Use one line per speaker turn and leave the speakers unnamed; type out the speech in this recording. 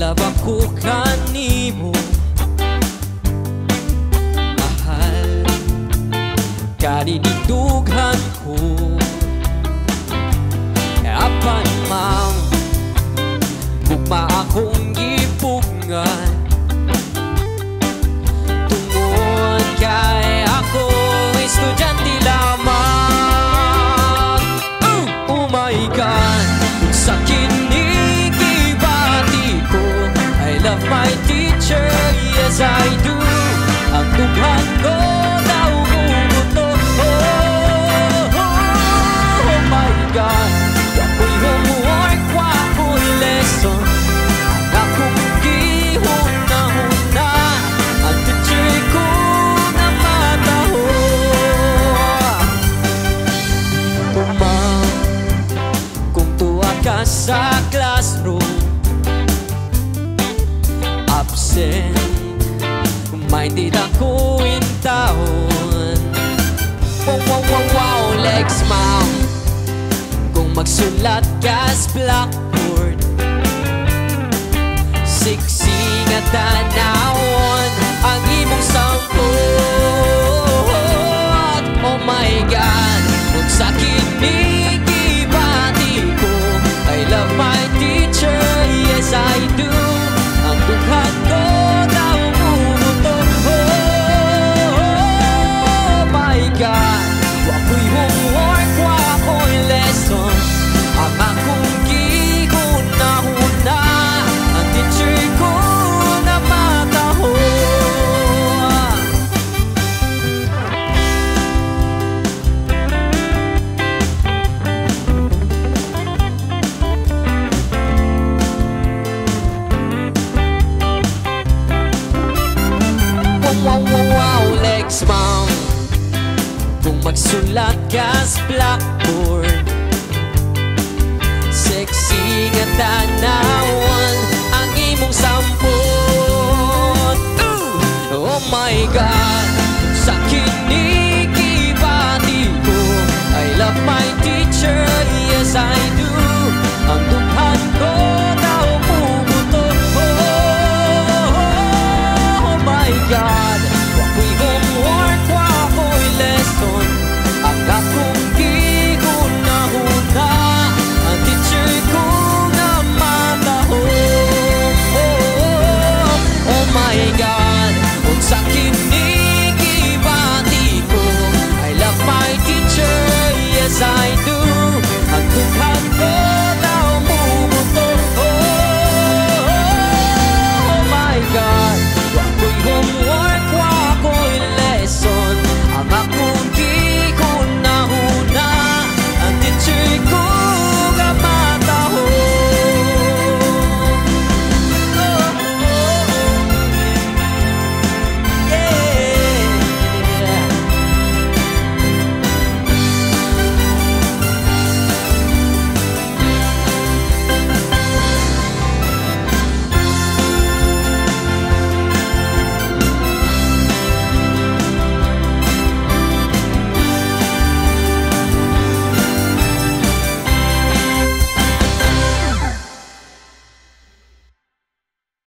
love ako kanimo. Mahal kaninigdughan ko. Apan ma'am, bugma akong gipugngan. Tungod kay ako estudyante lamang. Oh my God, kung sa kinigibati ko, I love my teacher, yes I do. Ang tughan ko daw umuto. Oh my God, ako'y homework, ako'y lesson. Ang akong gihuna-huna, ang teacher ko na mataho. Ma'am, kung tuwa ka sa classroom, absent, minded ako in taon. Wow, legs ma'am, kung magsulat ka sa blackboard, sexy nga tanawon ang imong sampot. Oh my God, kung sa kinigibati ko, I love my teacher, yes I do. Ang dughan ko daw umuto. Oh my God, wako'y homework, wako'y lesson. Ang akong gihuna-huna, ang teacher ko na mataho. Wow, legs ma'am, kung magsulat ka sa blackboard, sexy nga tanawon ang imong sampot. Oh my God, sa kinigibati ko, I love my teacher, yes I do.